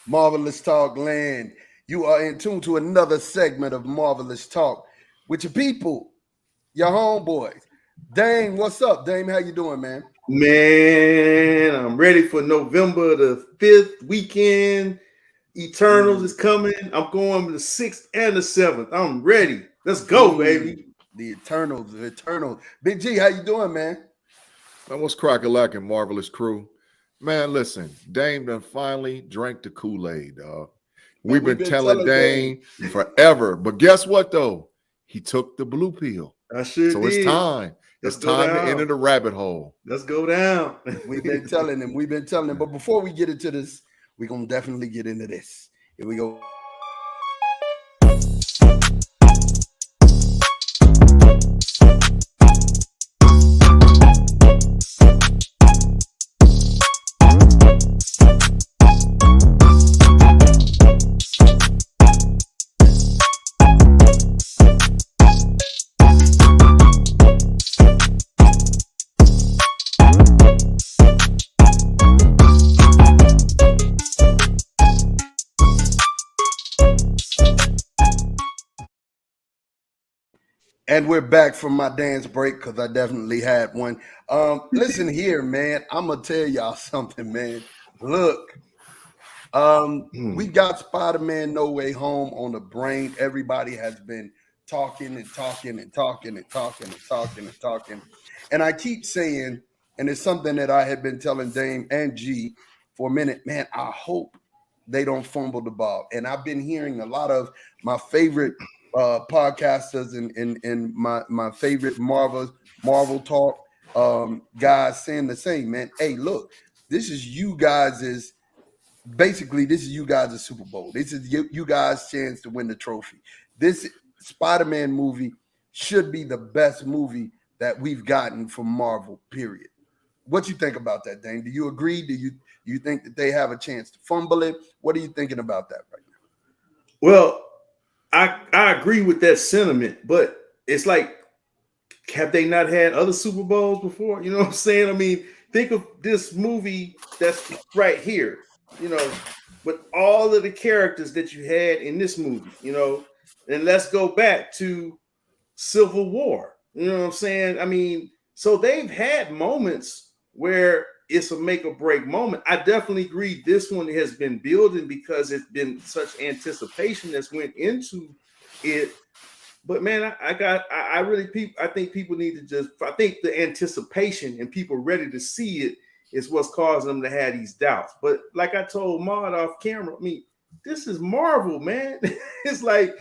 Marvelous Talk Land. You are in tune to another segment of Marvelous Talk with your people, your homeboys. Dame, what's up? Dame, how you doing, man? Man, I'm ready for November the 5th weekend. Eternals is Mm, coming. I'm going the 6th and the 7th. I'm ready. Let's go, mm, baby. the Eternals, the Eternals. Big G, how you doing, man? Man, what's cracking Marvelous crew? Man, listen, Dame done finally drank the Kool-Aid, dog. Man, We've we've been been telling telling Dame. Dame forever. But guess what though? He took the blue pill. I sure So it's did. time. Let's It's go time to enter down. the rabbit hole. Let's go down. We've been telling him. We've been telling him. But before we get into this, we're gonna definitely get into this. Here we go. And we're back from my dance break because I definitely had one. Listen here, man. I'm gonna tell y'all something, man. Look, we got Spider-Man No Way Home on the brain. Everybody has been talking and talking and talking and talking and talking and talking. And I keep saying, and it's something that I had been telling Dame and G for a minute, man. I hope they don't fumble the ball. And I've been hearing a lot of my favorite podcasters and my favorite Marvel talk guys saying the same, man. Hey, look, this is you guys' basically this is you guys' Super Bowl. This is you guys' chance to win the trophy. This Spider-Man movie should be the best movie that we've gotten from Marvel, period. What you think about that, Dane? Do you agree? Do you think that they have a chance to fumble it? What are you thinking about that right Well, I agree with that sentiment, but it's like, have they not had other Super Bowls before? You know what I'm saying? I mean, think of this movie that's right here, you know, with all of the characters that you had in this movie, and let's go back to Civil War. You know what I'm saying? I mean, so they've had moments where it's a make or break moment. I definitely agree this one has been building because it's been such anticipation that's went into it. But man, I really I think people need to I think the anticipation and people ready to see it is what's causing them to have these doubts. But like I told Maud off camera, I mean, this is Marvel, man. It's like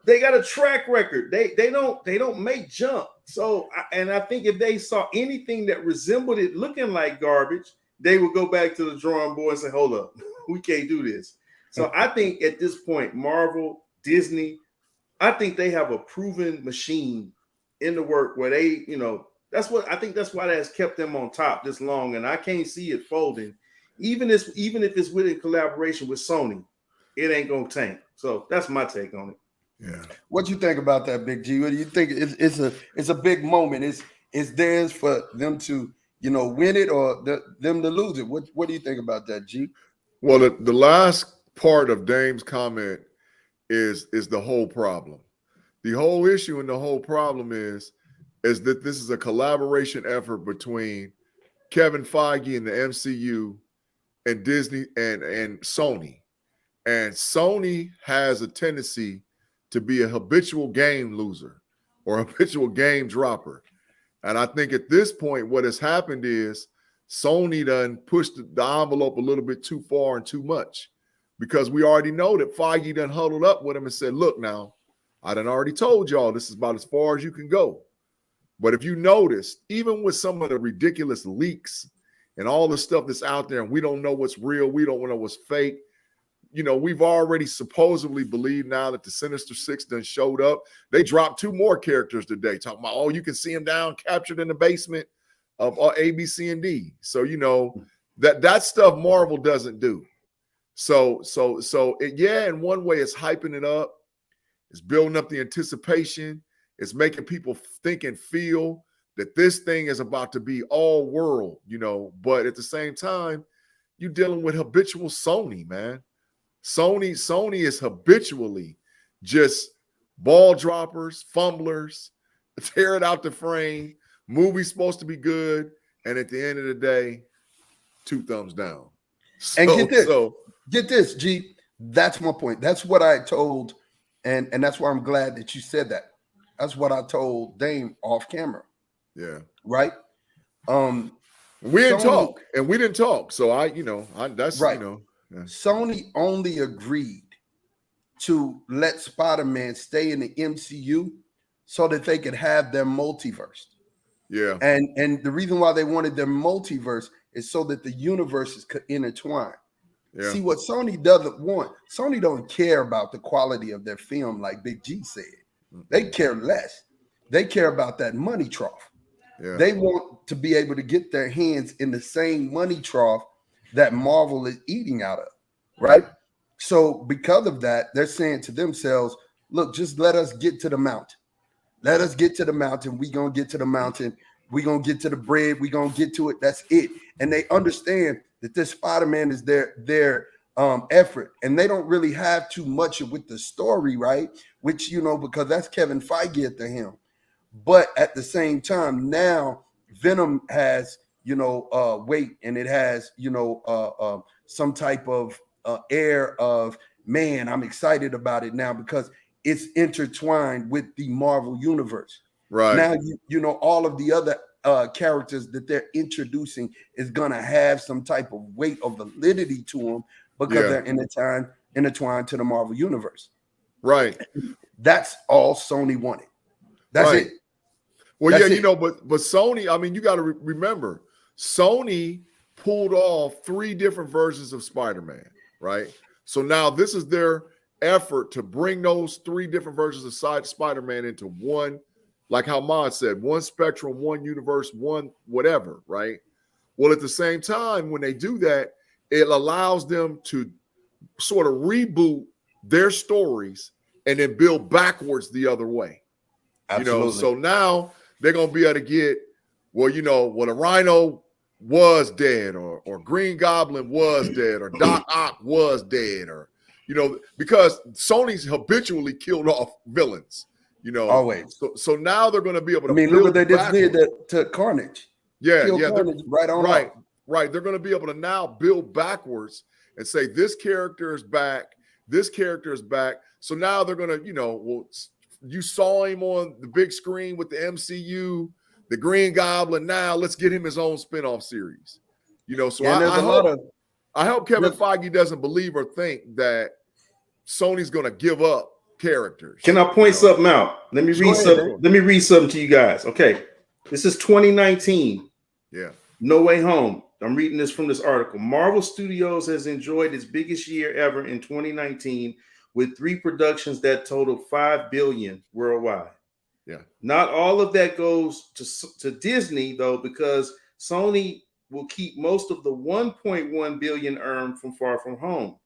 they got a track record. They don't make junk. So and I think if they saw anything that resembled it looking like garbage, they would go back to the drawing board and say, "Hold up, we can't do this." So I think at this point, Marvel, Disney, I think they have a proven machine in the work where they, that's why that has kept them on top this long, and I can't see it folding. Even if it's in collaboration with Sony, it ain't gonna tank. So that's my take on it. Yeah. now? What you think about that, Big G? What do you think? It's a big moment. It's theirs for them to win it or them to lose it. What do you think about that, G? Well, the last part of Dame's comment is the whole problem. The whole issue and the whole problem is that this is a collaboration effort between Kevin Feige and the MCU and Disney and Sony. And Sony has a tendency to be a habitual game loser or a habitual game dropper. And I think at this point, what has happened is Sony done pushed the envelope a little bit too far and too much because we already know that Feige done huddled up with him and said, look now, I done already told y'all this is about as far as you can go. But if you notice, even with some of the ridiculous leaks and all the stuff that's out there, and we don't know what's real, we don't know what's fake, we've already supposedly believed now that the Sinister Six done showed up. They dropped two more characters today, talking about, oh, you can see them down captured in the basement of A, B, C, and D. So, that stuff Marvel doesn't do. Yeah, in one way it's hyping it up. It's building up the anticipation. It's making people think and feel that this thing is about to be all world, but at the same time, you're dealing with habitual Sony, man. Sony is habitually just ball droppers, fumblers, tear it out the frame. Movie's supposed to be good, and at the end of the day, 2 thumbs down. And get this, G. That's my point. That's what I told, and that's why I'm glad that you said that. That's what I told Dame off camera. Yeah. Right. We didn't talk. So that's right. Yeah. Sony only agreed to let Spider-Man stay in the MCU so that they could have their multiverse. Yeah. And the reason why they wanted their multiverse is so that the universes could intertwine. Yeah. See, what Sony doesn't want, Sony don't care about the quality of their film, like Big G said. They care less. They care about that money trough. Yeah. They want to be able to get their hands in the same money trough that Marvel is eating out of, right? So because of that, they're saying to themselves, look, just let us get to the mountain. Let us get to the mountain. We're going to get to the mountain. We're going to get to the bread. We're going to get to it. That's it. And they understand that this Spider-Man is their effort. And they don't really have too much with the story, right? Which, because that's Kevin Feige at the helm. But at the same time, now Venom has, weight, and it has, some type of air of, man, I'm excited about it now because it's intertwined with the Marvel universe. Right. Now, all of the other characters that they're introducing is going to have some type of weight or validity to them because they're intertwined to the Marvel universe. Right. That's all Sony wanted. That's it. Well, that's but Sony, I mean, you got to remember, Sony pulled off 3 different versions of Spider-Man, right? So now this is their effort to bring those 3 different versions of Spider-Man into one, like how Mod said, one spectrum, one universe, one whatever, right? Well, at the same time, when they do that, it allows them to sort of reboot their stories and then build backwards the other way. Absolutely. So now they're going to be able to get, the Rhino was dead or Green Goblin was dead or Doc Ock was dead or, because Sony's habitually killed off villains, Always. So now they're going to be able to look what they just did to Carnage. Carnage right. Right. They're going to be able to now build backwards and say, this character is back. This character is back. So now they're going to, you saw him on the big screen with the MCU, the Green Goblin. Now let's get him his own spinoff series. So I hope Kevin Feige doesn't believe or think that Sony's going to give up characters. Can I point something out? Let me read something. Let me read something to you guys. Okay, this is 2019. Yeah. No Way Home. I'm reading this from this article. Marvel Studios has enjoyed its biggest year ever in 2019 with 3 productions that totaled $5 billion worldwide. Yeah. Not all of that goes to Disney, though, because Sony will keep most of the $1.1 billion earned from Far From Home.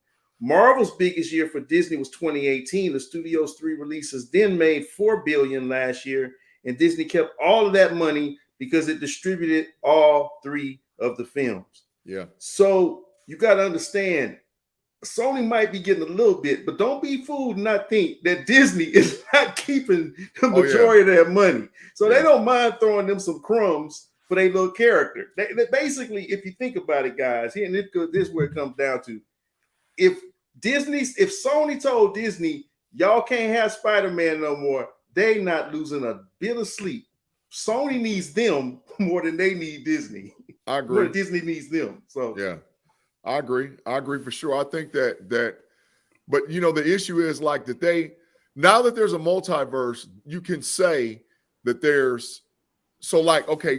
Marvel's biggest year for Disney was 2018. The studio's 3 releases then made $4 billion last year, and Disney kept all of that money because it distributed all 3 of the films. Yeah. So you got to understand, Sony might be getting a little bit, but don't be fooled and not think that Disney is not keeping the majority of their money. So they don't mind throwing them some crumbs for their little character. They basically, if you think about it, guys, here and this is where it comes down to. If Sony told Disney, y'all can't have Spider-Man no more, they not losing a bit of sleep. Sony needs them more than they need Disney. I agree. More Disney needs them. So yeah. I agree for sure. I think that but the issue is like that now that there's a multiverse, you can say that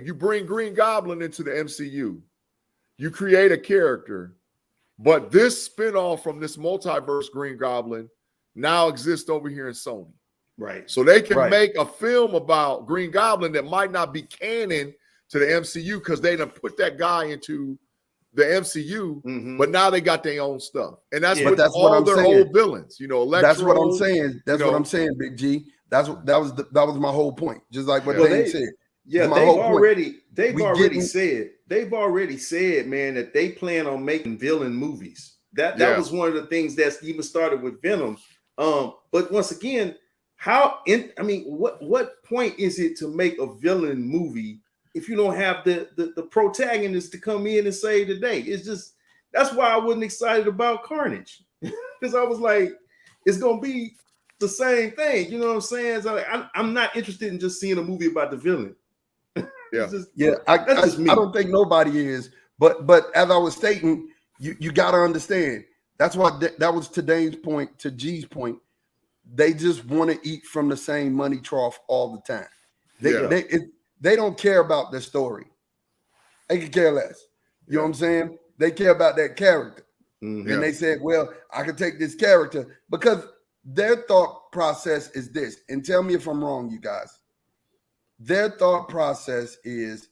you bring Green Goblin into the MCU, you create a character, but this spinoff from this multiverse Green Goblin now exists over here in Sony. Right. So they can make a film about Green Goblin that might not be canon to the MCU because they done put that guy into the MCU, but now they got their own stuff, and that's all their old villains. Electro, that's what I'm saying. That's what I'm saying, Big G. That was my whole point. Just like what they said. Yeah, they've already said, man, that they plan on making villain movies. That was one of the things that's even started with Venom. But once again, what point is it to make a villain movie if you don't have the protagonist to come in and save the day? It's just, that's why I wasn't excited about Carnage, because I was like, it's gonna be the same thing. You know what I'm saying? So I'm not interested in just seeing a movie about the villain. Yeah, that's just me. I don't think nobody is. But as I was stating, you got to understand. That's why that was to Dane's point, to G's point. They just want to eat from the same money trough all the time. They don't care about the story. They can care less. You know what I'm saying? They care about that character. Mm-hmm. And they said, well, I can take this character, because their thought process is this. And tell me if I'm wrong, you guys. Their thought process is,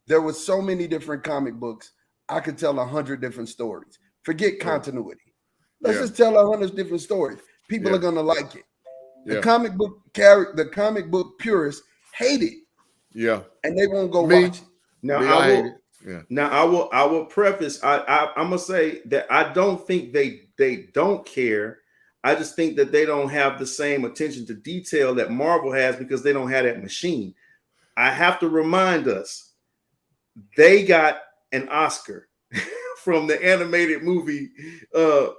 there were so many different comic books, I could tell 100 different stories. Forget continuity. Let's just tell 100 different stories. People are gonna like it. The comic book purists hate it. Yeah. And they won't go watch it. Now I will preface, I'm gonna say that I don't think they don't care. I just think that they don't have the same attention to detail that Marvel has, because they don't have that machine. I have to remind us, they got an Oscar from the animated movie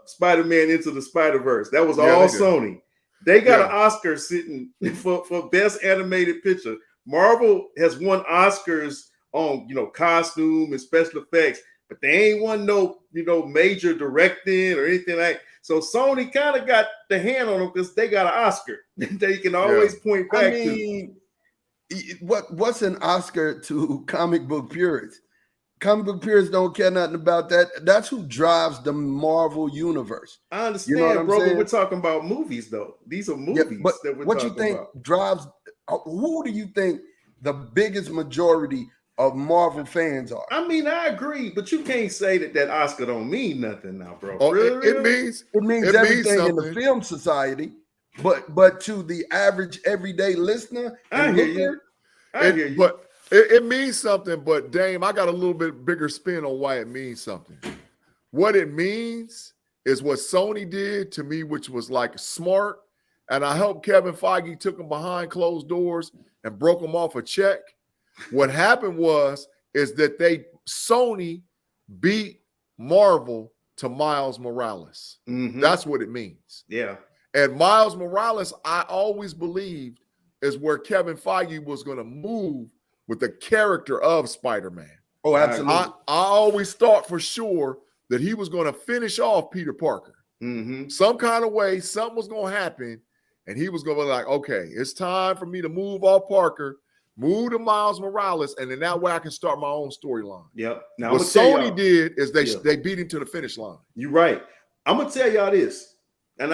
Spider-Man Into the Spider-Verse. That was all Sony. They got an Oscar sitting for best animated picture. Marvel has won Oscars on costume and special effects, but they ain't won no major directing or anything like. So Sony kind of got the hand on them, because they got an Oscar. They can always point back to. What's an Oscar to comic book purists? Comic book purists don't care nothing about that. That's who drives the Marvel universe. I understand, bro, but we're talking about movies, though. These are movies that we're talking about. What you think drives? Who do you think the biggest majority of Marvel fans are? I mean, I agree, but you can't say that Oscar don't mean nothing now, bro. Oh, it means everything in the film society. But to the average everyday listener, I hear you. But it means something. But Dame, I got a little bit bigger spin on why it means something. What it means is what Sony did to me, which was like smart. And I helped Kevin Feige, took him behind closed doors and broke him off a check. What happened is that Sony beat Marvel to Miles Morales. Mm-hmm. That's what it means. Yeah. And Miles Morales, I always believed, is where Kevin Feige was going to move with the character of Spider-Man. Oh, absolutely. I always thought for sure that he was going to finish off Peter Parker. Mm-hmm. Some kind of way, something was going to happen, and he was going to be like, okay, it's time for me to move off Parker, move to Miles Morales, and then that way I can start my own storyline. Yep. Now, what Sony did is they beat him to the finish line. You're right. I'm going to tell y'all this. And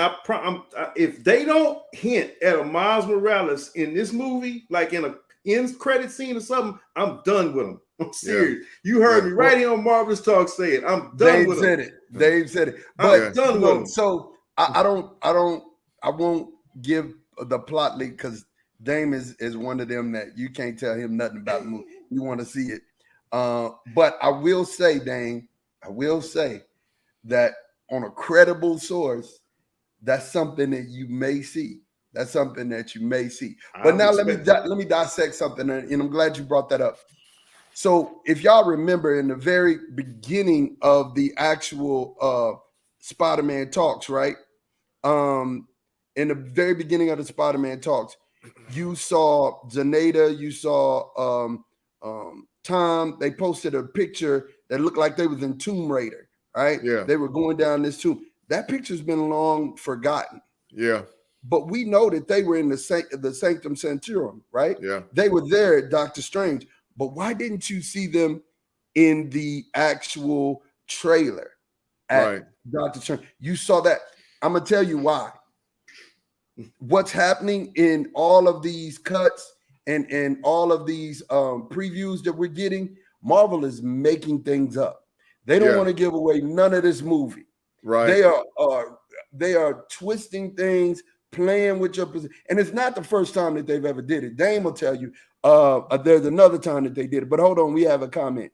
if they don't hint at a Miles Morales in this movie, like in a end credit scene or something, I'm done with them. I'm serious. You heard me right here on Marvelous Talk say it. I'm done with them. Dave said it. But done with them. So I won't give the plot leak, because Dame is one of them that you can't tell him nothing about the movie. You want to see it. But I will say, Dame, that on a credible source, that's something that you may see. But now let me dissect something, and I'm glad you brought that up. So if y'all remember, in the very beginning of the actual Spider-Man talks, right? In the very beginning of the Spider-Man talks, you saw Zaneta, you saw Tom. They posted a picture that looked like they was in Tomb Raider, right? Yeah. They were going down this tomb. That picture's been long forgotten. Yeah. But we know that they were in the Sanctum Sanctorum, right? Yeah. They were there at Doctor Strange. But why didn't you see them in the actual trailer at Doctor Strange? You saw that. I'm going to tell you why. What's happening in all of these cuts and all of these previews that we're getting, Marvel is making things up. They don't want to give away none of this movie. Right. They are twisting things, playing with your position. And it's not the first time that they've ever did it. Dame will tell you there's another time that they did it. But hold on, we have a comment.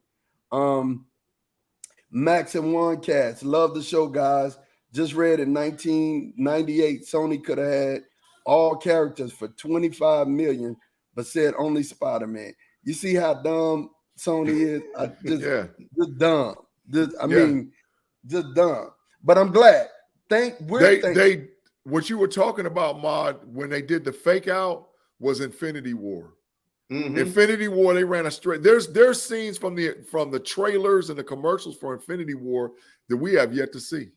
Max and One Cats. Love the show, guys. Just read in 1998, Sony could have had all characters for 25 million, but said only Spider-Man. You see how dumb Sony is? Just dumb. Just dumb. But I'm glad. What you were talking about, Mod, when they did the fake out was Infinity War. Mm-hmm. Infinity War, they ran a straight. There's scenes from the trailers and the commercials for Infinity War that we have yet to see.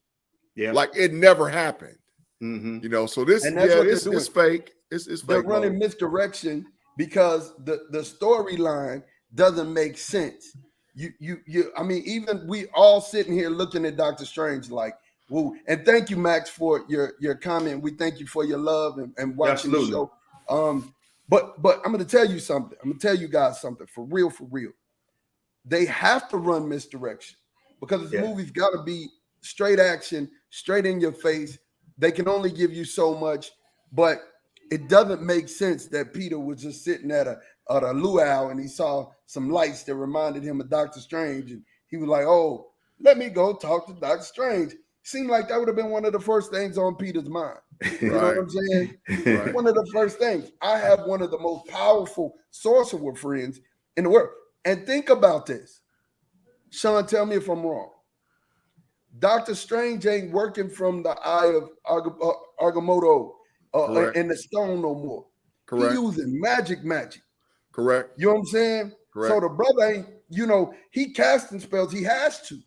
Yeah, like it never happened. Mm-hmm. You know, so this it's fake. It's fake. They're running misdirection because the storyline doesn't make sense. I mean, even we all sitting here looking at Doctor Strange like, whoa. And thank you, Max, for your comment. We thank you for your love and watching the show. But I'm going to tell you something. I'm going to tell you guys something for real. They have to run misdirection because this movie's got to be straight action, straight in your face. They can only give you so much, but it doesn't make sense that Peter was just sitting at a luau and he saw some lights that reminded him of Doctor Strange, and he was like, "Oh, let me go talk to Doctor Strange." Seemed like that would have been one of the first things on Peter's mind. You know what I'm saying? Right. One of the first things. I have one of the most powerful sorcerer friends in the world. And think about this. Sean, tell me if I'm wrong. Doctor Strange ain't working from the eye of Agamotto in the stone no more. Correct. He using magic. Correct. You know what I'm saying? Correct. So the brother ain't, he casting spells. He has to.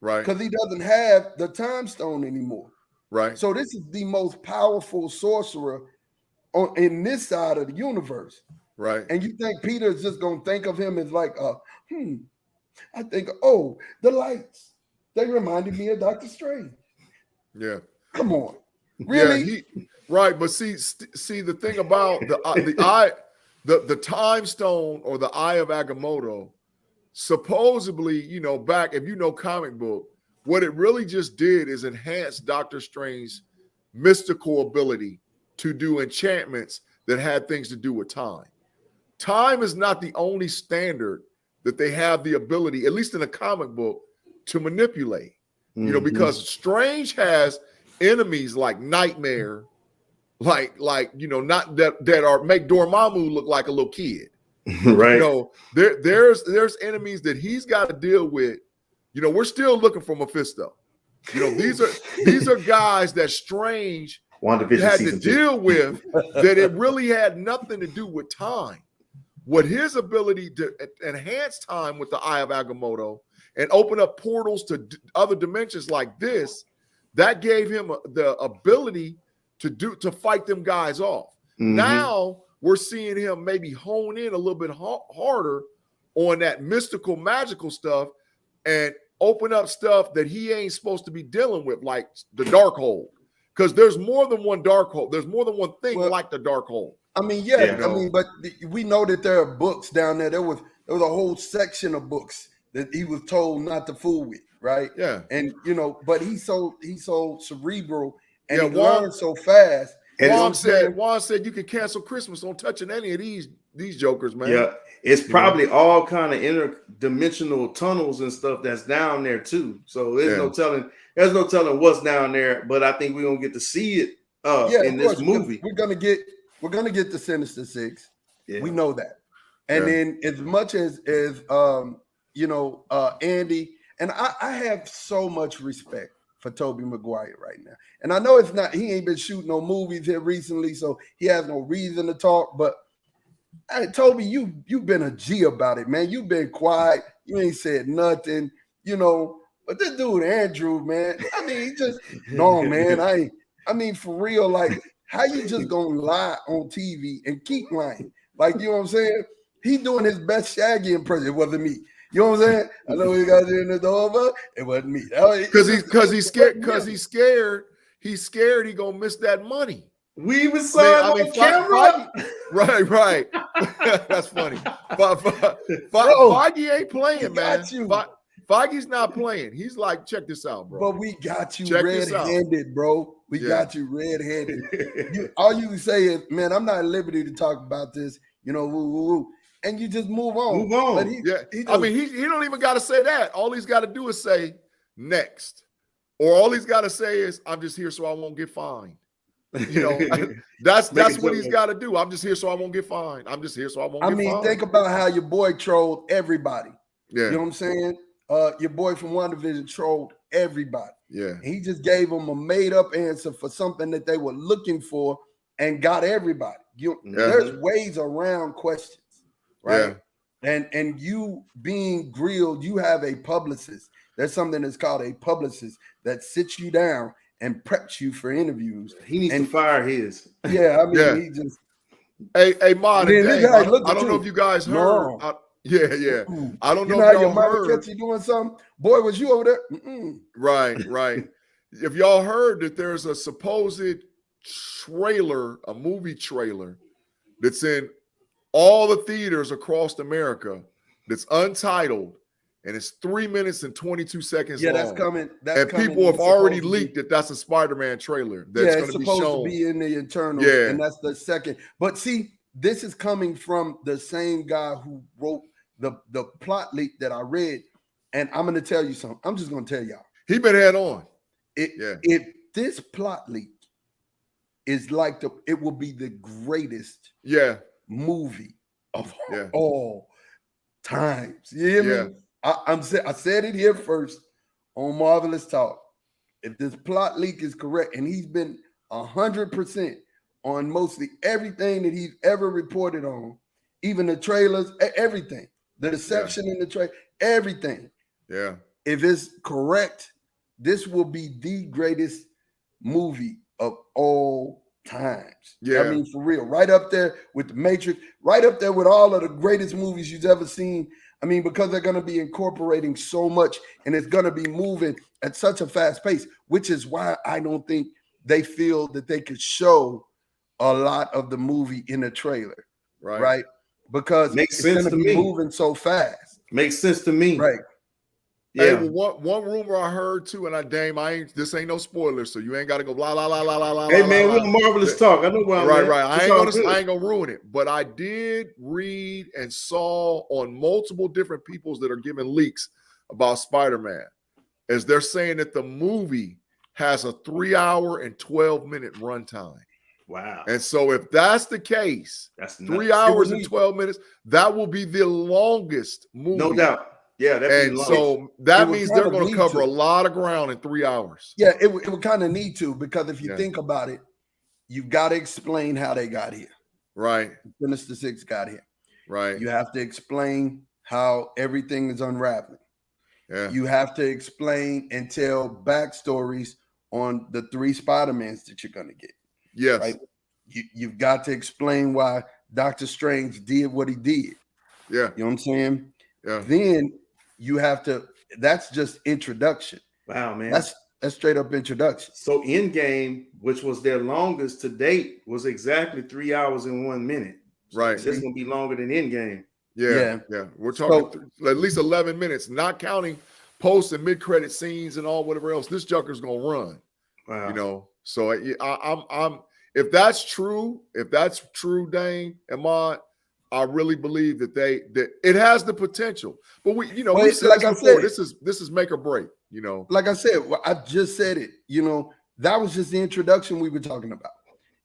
Right. Because he doesn't have the time stone anymore. Right. So this is the most powerful sorcerer in this side of the universe. Right. And you think Peter is just going to think of him as like, I think, the lights. They reminded me of Doctor Strange. Yeah. Come on. Really? Yeah, right. But see the thing about the eye, the time stone or the eye of Agamotto, supposedly, back, if you know comic book, what it really just did is enhance Doctor Strange's mystical ability to do enchantments that had things to do with time. Time is not the only standard that they have the ability, at least in a comic book, to manipulate. Mm-hmm. Because Strange has enemies like Nightmare, like not that are make Dormammu look like a little kid. Right. There's enemies that he's got to deal with. We're still looking for Mephisto. These are guys that Strange had to deal with that it really had nothing to do with time. What his ability to enhance time with the Eye of Agamotto and open up portals to other dimensions like this, that gave him the ability to fight them guys off. Mm-hmm. Now we're seeing him maybe hone in a little bit harder on that mystical, magical stuff and open up stuff that he ain't supposed to be dealing with, like the dark hole. Because there's more than one dark hole. There's more than one thing like the dark hole. I mean, but we know that there are books down there. There was a whole section of books that he was told not to fool with, right? Yeah. And but he's so cerebral and he learns so fast. And Juan said you can cancel Christmas on touching any of these jokers, man. Yeah, it's probably all kind of interdimensional tunnels and stuff that's down there too. So there's no telling what's down there. But I think we're gonna get to see it in this movie. We're gonna get the Sinister Six. Yeah. We know that. And then as much as Andy, and I have so much respect for Tobey Maguire right now. And I know he ain't been shooting no movies here recently, so he has no reason to talk. But hey, Tobey, you've been a G about it, man. You've been quiet. You ain't said nothing, But this dude, Andrew, man, I mean, he just, no, man, I mean, for real, like, how you just gonna lie on TV and keep lying? Like, you know what I'm saying? He doing his best Shaggy impression. It wasn't me. You know what I'm saying? I know he got in the door, but it wasn't me. Because he's scared. He's scared he gonna miss that money. We even saw it on camera. Right. That's funny. Feige ain't playing, man. Feige's not playing. He's like, check this out, bro. But we got you red-handed, bro. We got you red-handed. All you can say is, man, I'm not at liberty to talk about this. Woo. And you just move on. Move on. But he don't even got to say that. All he's got to do is say, next. Or all he's got to say is, I'm just here so I won't get fined. You know, that's what he's got to do. I'm just here so I won't get fined. I'm just here so I won't get fined. Think about how your boy trolled everybody. Yeah. You know what I'm saying? Your boy from WandaVision trolled everybody. Yeah. He just gave them a made-up answer for something that they were looking for and got everybody. There's ways around questions, right? Yeah. And you being grilled, you have a publicist. There's something that's called a publicist that sits you down and preps you for interviews. He needs to fire his. Yeah, I mean, he just. Hey, Mod, I don't know if you guys heard. Yeah. I don't know if y'all heard. Catch you doing something. Boy, was you over there? Mm-mm. Right. If y'all heard that there's a supposed trailer, a movie trailer that's in all the theaters across America that's untitled, and it's 3 minutes and 22 seconds long. That's coming. People have already leaked that that's a Spider-Man trailer that's going to be shown. Supposed to be in the internal. Yeah. And that's the second. But see, this is coming from the same guy who wrote the plot leak that I read. And I'm going to tell you something. I'm just going to tell y'all. He been head on. If this plot leak is like it will be the greatest movie of all times. You hear me? I said it here first on Marvelous Talk. If this plot leak is correct, and he's been 100% on mostly everything that he's ever reported on, even the trailers, everything, the deception in the trailer, everything. Yeah. If it's correct, this will be the greatest movie of all times. Yeah. I mean, for real. Right up there with The Matrix, right up there with all of the greatest movies you've ever seen. I mean, because they're going to be incorporating so much and it's going to be moving at such a fast pace, which is why I don't think they feel that they could show a lot of the movie in a trailer. Right? Because it's going to be moving so fast. Makes sense to me. Right. Yeah. Hey, well, one rumor I heard too, and this ain't no spoilers, so you ain't got to go blah blah blah blah blah. Hey man, we're Marvelous Talk. I know where I'm at. Right. I ain't gonna ruin it, but I did read and saw on multiple different peoples that are giving leaks about Spider-Man, as they're saying that the movie has a 3 hour and 12-minute runtime. Wow. And so if that's the case, that's 3 hours and 12 minutes, that will be the longest movie. No doubt. Yeah, and so that means they're going to cover a lot of ground in 3 hours. Yeah, it would kind of need to, because if you think about it, you've got to explain how they got here. Right. Sinister Six got here. Right. You have to explain how everything is unraveling. Yeah. You have to explain and tell backstories on the 3 Spider-Mans that you're going to get. Yes. Right? You've got to explain why Doctor Strange did what he did. Yeah. You know what I'm saying? Yeah. Then you have to, that's just introduction. Wow, man. That's straight up introduction. So Endgame, which was their longest to date, was exactly 3 hours and 1 minute. Right. So it's going to be longer than Endgame. Yeah. We're talking at least 11 minutes, not counting post and mid-credit scenes and all whatever else. This Junker's going to run. Wow. You know, so I'm if that's true, Dane and Mod, I really believe that it has the potential. But we said like this before, this is make or break, you know. Like I said, I just said it, that was just the introduction we were talking about.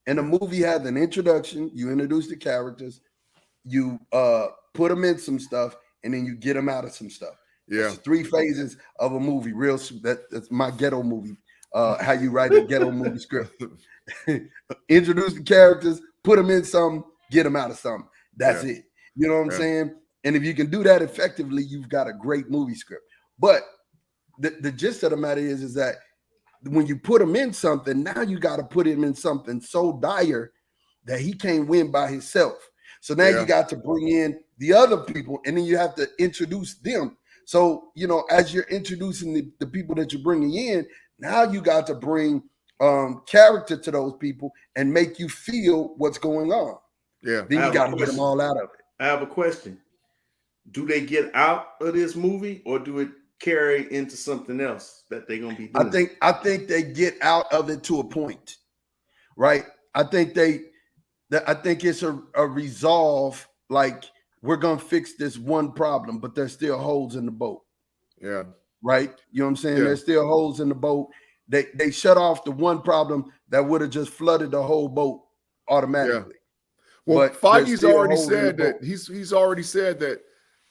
And the movie has an introduction, you introduce the characters, you put them in some stuff, and then you get them out of some stuff. Yeah. It's 3 phases of a movie. That's my ghetto movie. How you write a ghetto movie script. Introduce the characters, put them in something, get them out of something. That's it. You know what I'm saying? And if you can do that effectively, you've got a great movie script. But the gist of the matter is that when you put him in something, now you got to put him in something so dire that he can't win by himself. So now you got to bring in the other people, and then you have to introduce them. So, as you're introducing the people that you're bringing in, now you got to bring character to those people and make you feel what's going on. Yeah. Then you got to get them all out of it. I have a question. Do they get out of this movie, or do it carry into something else that they're going to be doing? I think they get out of it to a point, right? I think it's a resolve, like we're going to fix this one problem, but there's still holes in the boat. Yeah. right? You know what I'm saying? Yeah. There's still holes in the boat. They shut off the one problem that would have just flooded the whole boat automatically. Well, But there's Feige's still already holes in the said that boat. he's already said that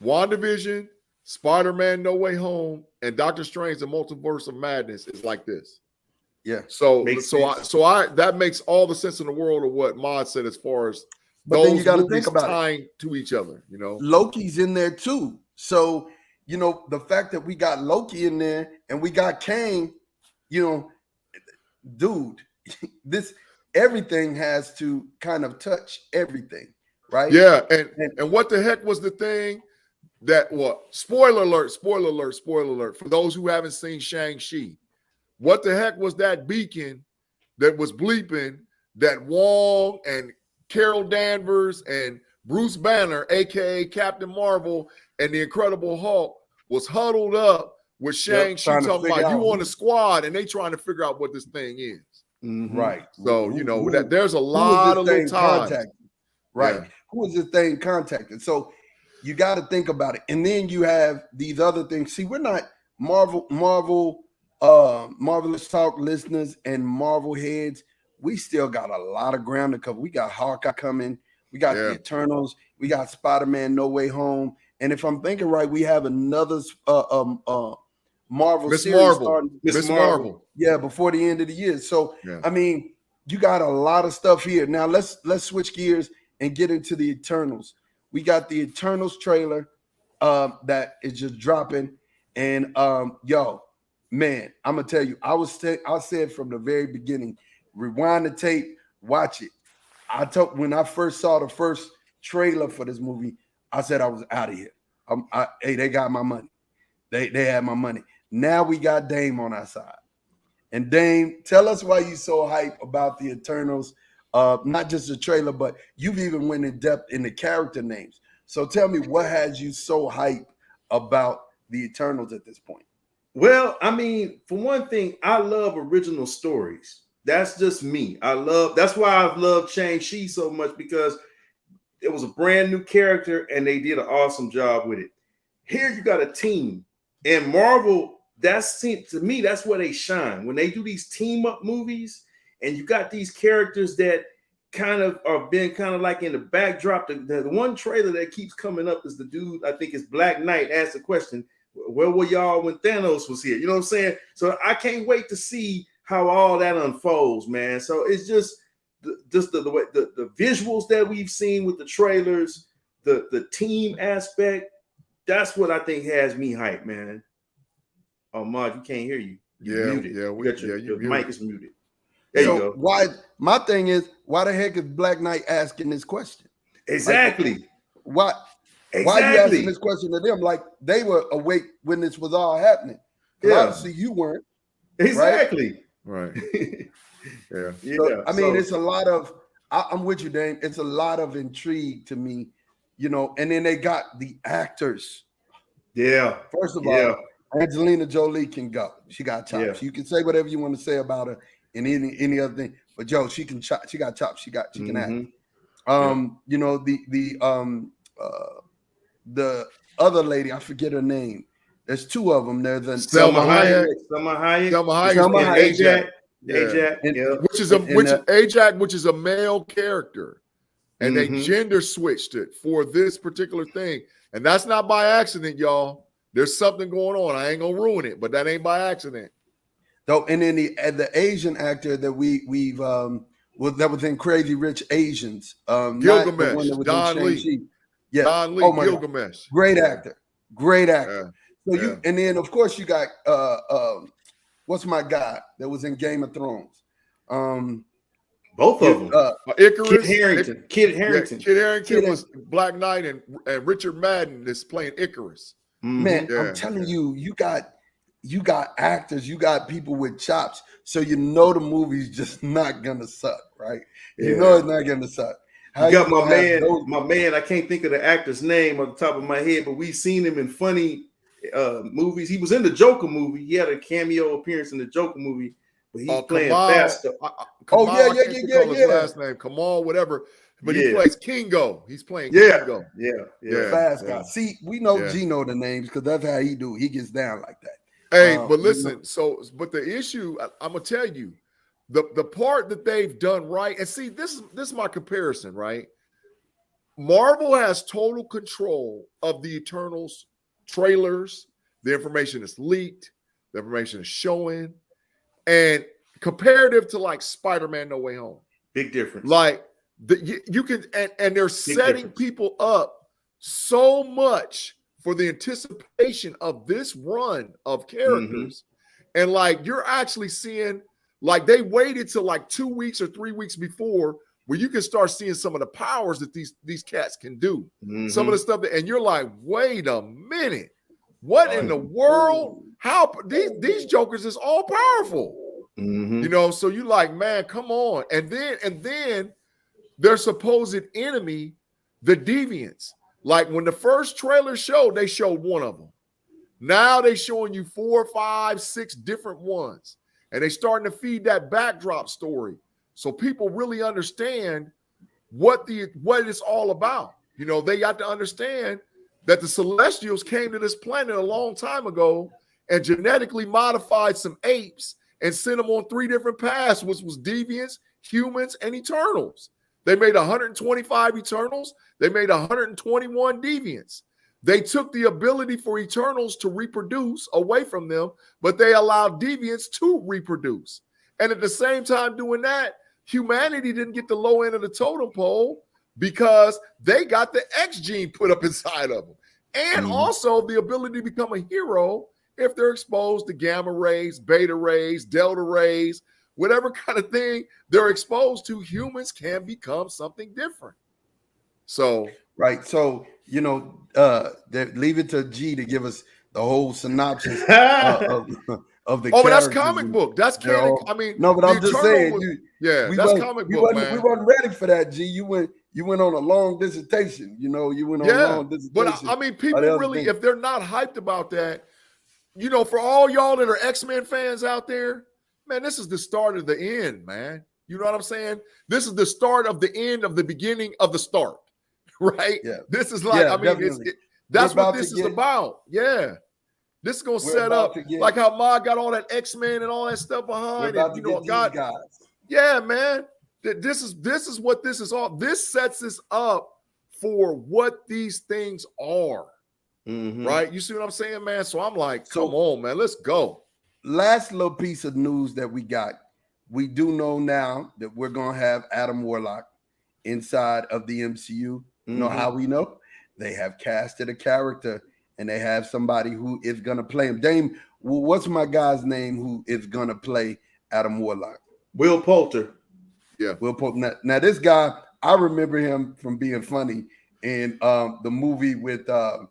WandaVision, Spider-Man No Way Home, and Doctor Strange the Multiverse of Madness is like this. Yeah. So Makes that makes all the sense in the world of what Mod said as far as But those then you got to movies think about it. tying to each other, you know. Loki's in there too. So, you know, the fact that we got Loki in there and we got Kang, you know, dude, this everything has to kind of touch everything, right? Yeah, and what the heck was the thing that spoiler alert for those who haven't seen Shang-Chi. What the heck was that beacon that was bleeping that Wong and Carol Danvers and Bruce Banner, aka Captain Marvel, and the Incredible Hulk was huddled up with Shang-Chi talking about you on the squad, and they trying to figure out what this thing is. Mm-hmm. Right. So, you know, that there's a lot of little ties. Right. Yeah. Who is this thing contacted? So you got to think about it. And then you have these other things. See, we're not Marvelous Talk listeners and Marvel heads. We still got a lot of ground to cover. We got Hawkeye coming. We got the Eternals. We got Spider-Man No Way Home. And if I'm thinking right, we have another Marvel Miss series Marvel. Miss Marvel. Yeah, before the end of the year. So I mean, you got a lot of stuff here. Now let's switch gears and get into the Eternals. We got the Eternals trailer that is just dropping. And yo, man, I'm gonna tell you, I said from the very beginning, rewind the tape, watch it. When I first saw the first trailer for this movie, I said I was out of here. Hey, they got my money. They had my money. Now we got Dame on our side. And Dame, tell us why you so hype about the Eternals. Not just the trailer, but you've even went in depth in the character names. So tell me, what has you so hype about the Eternals at this point? Well, I mean, for one thing, I love original stories. That's just me. That's why I've loved Shang-Chi so much, because it was a brand new character and they did an awesome job with it. Here you got a team. And Marvel, to me, that's where they shine. When they do these team up movies and you got these characters that kind of are being kind of like in the backdrop. The one trailer that keeps coming up is the dude, I think it's Black Knight, asked the question, where were y'all when Thanos was here? You know what I'm saying? So I can't wait to see how all that unfolds, man. So it's just the visuals that we've seen with the trailers, the team aspect. That's what I think has me hyped, man. Oh, Mark, you can't hear you. You're muted. Your mic is muted. There you go. My thing is, why the heck is Black Knight asking this question? Exactly. Why are you asking this question to them? Like, they were awake when this was all happening. Yeah. Obviously, you weren't. Exactly. Right. Yeah. So, I mean, it's a lot of, I'm with you, Dame. It's a lot of intrigue to me, you know, and then they got the actors. Yeah. First of all, Angelina Jolie can go. She got chops. You can say whatever you want to say about her and any other thing, but Joe, she can chop. She got chops. She can act. You know, the other lady, I forget her name. There's two of them. There's Selma Hayek. Selma Hayek. Ajax. Ajax, which is a male character, and they gender switched it for this particular thing, and that's not by accident, y'all. There's something going on. I ain't gonna ruin it, but that ain't by accident. So, and then the Asian actor that we've that was in Crazy Rich Asians, Gilgamesh, Don Lee. Yeah, Don Lee, Gilgamesh. Great actor. So and then of course you got what's my guy that was in Game of Thrones? Both of them. Icarus. Kit Harington. Kit Harington was Black Knight, and Richard Madden is playing Icarus. Man, I'm telling you, you got actors, you got people with chops, so you know the movie's just not gonna suck, right? You know it's not gonna suck. You got my man. I can't think of the actor's name on the top of my head, but we've seen him in funny movies. He was in the Joker movie. He had a cameo appearance in the Joker movie, but he's playing faster. His last name Kamal, whatever. But he plays Kingo. He's playing Kingo. Yeah. Fast guy. See, we know Gino the names because that's how he do. He gets down like that. Hey, but You listen, but the issue, I'm gonna tell you, the part that they've done right, and see, this is my comparison, right? Marvel has total control of the Eternals trailers. The information is leaked, the information is showing, and comparative to like Spider-Man No Way Home. Big difference. Like you can, and they're setting people up so much for the anticipation of this run of characters. And like you're actually seeing, like they waited till like 2 weeks or 3 weeks before where you can start seeing some of the powers that these cats can do. Some of the stuff and you're like, wait a minute, what in the world? How these jokers is all powerful. You know, so you like, man, come on. And then their supposed enemy, the deviants. Like when the first trailer showed, they showed one of them. Now they showing you 4, 5, 6 different ones. And they starting to feed that backdrop story. So people really understand what it's all about. You know, they got to understand that the Celestials came to this planet a long time ago and genetically modified some apes and sent them on 3 different paths, which was deviants, humans, and Eternals. They made 125 Eternals. They made 121 deviants. They took the ability for Eternals to reproduce away from them, but they allowed deviants to reproduce. And at the same time doing that, humanity didn't get the low end of the totem pole because they got the X gene put up inside of them. And also the ability to become a hero if they're exposed to gamma rays, beta rays, delta rays, whatever kind of thing they're exposed to, humans can become something different. So, right. So, you know, leave it to G to give us the whole synopsis of the but that's characters. comic book. That's canon. I mean, no, but I'm just saying, that's comic book, man. We wasn't ready for that, G. You went on a long dissertation. You know, you went on a long dissertation. But I mean, people really, if they're not hyped about that, you know, for all y'all that are X-Men fans out there, man, this is the start of the end, man. You know what I'm saying? This is the start of the end of the beginning of the start, right? Yeah. This is like, I mean, that's what this is about. Yeah. This is going to set up like how Ma got all that X-Men and all that stuff behind. And, you know, God, yeah, man. This is what this is all. This sets us up for what these things are. Right? You see what I'm saying, man? So I'm like, come on, man, let's go. Last little piece of news that we got. We do know now that we're going to have Adam Warlock inside of the MCU. You know how we know? They have casted a character and they have somebody who is going to play him. Dame, what's my guy's name who is going to play Adam Warlock? Will Poulter. Yeah. Will Poulter. Now, this guy, I remember him from being funny in the movie with the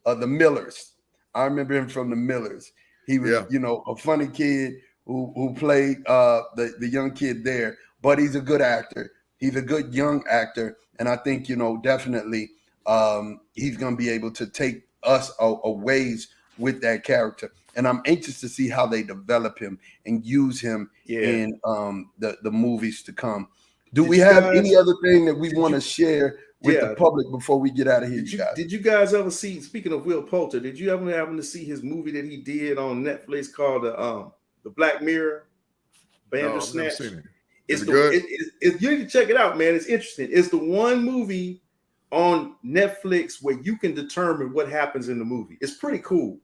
Millers. I remember him from the Millers. He was, you know, a funny kid who played the young kid there, but he's a good actor. He's a good young actor. And I think, you know, definitely he's going to be able to take us a ways with that character. And I'm anxious to see how they develop him and use him in the movies to come. Do we have any other thing that we want to share with the public before we get out of here, guys? Did you guys ever see, speaking of Will Poulter, did you ever happen to see his movie that he did on Netflix called the Black Mirror? Bandersnatch? No, It's good? You need to check it out, man. It's interesting. It's the one movie on Netflix where you can determine what happens in the movie. It's pretty cool.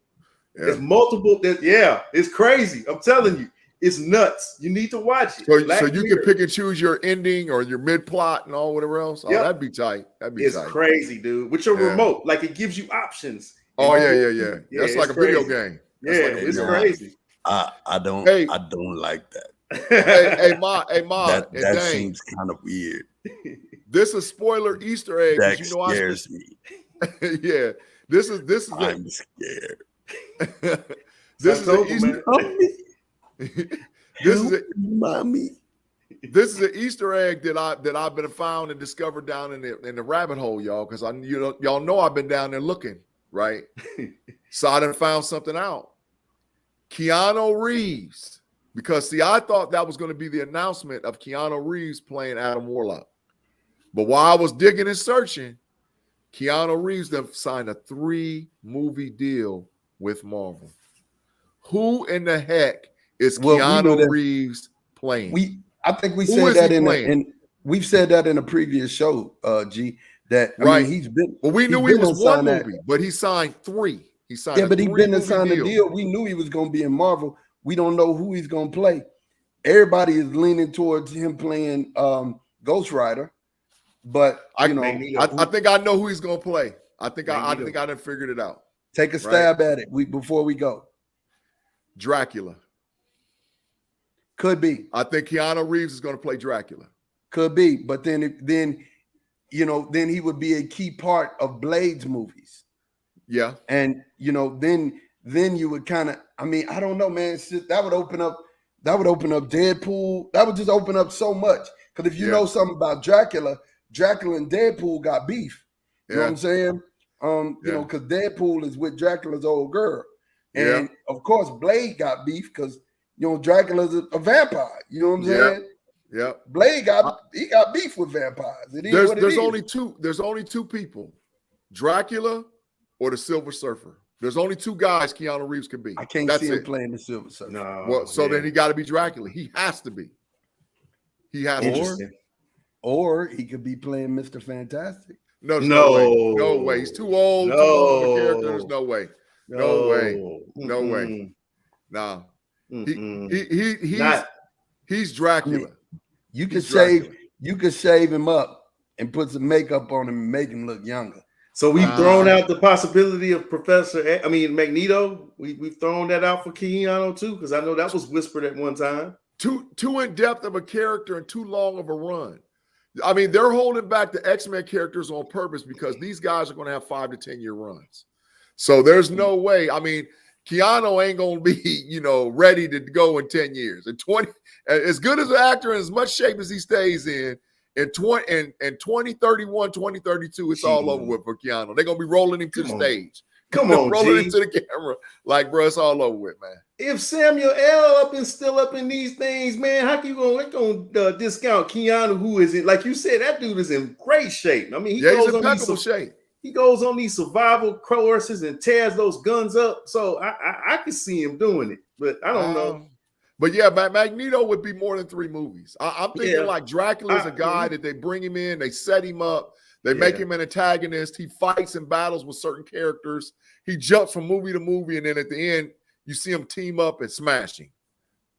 Yeah. It's multiple. It's crazy. I'm telling you. It's nuts. You need to watch it. So you can pick and choose your ending or your mid-plot and all whatever else. Oh, that'd be tight. It's crazy, dude. With your remote, like it gives you options. Oh, yeah. That's like a video game. It's crazy. I don't like that. hey, Ma. That seems kind of weird. This is spoiler Easter egg. That scares me. Yeah. This is I'm scared. This is an Easter This is an Easter egg that I've been found and discovered down in the rabbit hole, y'all. Because y'all know I've been down there looking, right? So I done found something out. Keanu Reeves, because see, I thought that was going to be the announcement of Keanu Reeves playing Adam Warlock. But while I was digging and searching, Keanu Reeves then signed a 3-movie deal with Marvel. Who in the heck is Well, we knew Keanu that. Reeves playing? I think we Who said is that he playing? in we've said that in a previous show, G. That I Right. mean, he's been. Well, we he's knew he been was one assigned that. movie, but he signed 3. He signed Yeah, a but he's been 3-movie assigned a deal. deal. We knew he was going to be in Marvel. We don't know who he's going to play. Everybody is leaning towards him playing Ghost Rider, but I think I know who he's going to play. I think I done figured it out. Take a stab at it before we go. Dracula. Could be. I think Keanu Reeves is going to play Dracula. Could be, but then he would be a key part of Blade's movies. Yeah, and then you would kind of. I mean, I don't know, man. That would open up Deadpool. That would just open up so much. Because if you know something about Dracula and Deadpool got beef. You know what I'm saying? Because Deadpool is with Dracula's old girl, and of course Blade got beef because Dracula's a vampire. You know what I'm saying? Yeah. Blade got beef with vampires. There's only two people, Dracula or the Silver Surfer. There's only 2 guys Keanu Reeves can be. I can't see him playing the Silver Surfer. No. Well, so then he got to be Dracula. He has to be. He has to be. Or he could be playing Mr. Fantastic. No way. He's too old. No. Too old of a character. There's no way. No way. Nah. He's Dracula. I mean, you could shave him up and put some makeup on him and make him look younger. So we've thrown out the possibility of Magneto. We've thrown that out for Keanu too, because I know that was whispered at one time. Too in depth of a character and too long of a run. I mean, they're holding back the X-Men characters on purpose because these guys are going to have 5 to 10 year runs. So there's no way. I mean, Keanu ain't going to be, ready to go in 10 years. And 20, as good as an actor and as much shape as he stays in 2031, 2032, it's all over with for Keanu. They're going to be rolling him to the stage. Come on, rolling into the camera. Like, bro, it's all over with, man. If Samuel L. still up in these things, man, how can you gonna discount Keanu, who is it? Like you said, that dude is in great shape. I mean, he's in impeccable shape. He goes on these survival courses and tears those guns up. So I can see him doing it, but I don't know. But yeah, Magneto would be more than 3 movies. I'm thinking like Dracula's a guy that they bring him in, they set him up. They make him an antagonist. He fights and battles with certain characters. He jumps from movie to movie, and then at the end, you see him team up and smashing.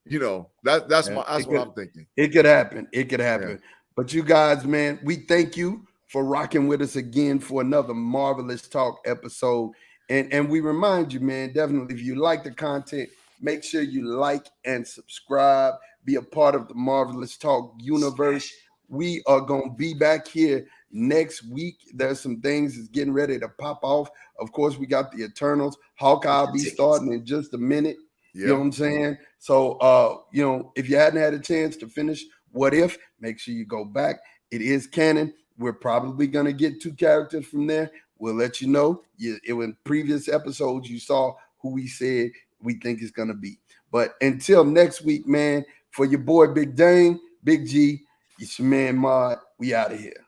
That's what I'm thinking. It could happen. Yeah. But you guys, man, we thank you for rocking with us again for another Marvelous Talk episode. And we remind you, man, definitely if you like the content, make sure you like and subscribe. Be a part of the Marvelous Talk universe. We are going to be back here next week. There's some things that's getting ready to pop off. Of course, we got the Eternals. Hawkeye will be starting in just a minute. You know what I'm saying? So, if you hadn't had a chance to finish What If, make sure you go back. It is canon. We're probably going to get 2 characters from there. We'll let you know. In previous episodes, you saw who we said we think is going to be. But until next week, man, for your boy Big Dane, Big G, it's your man Mod. We out of here.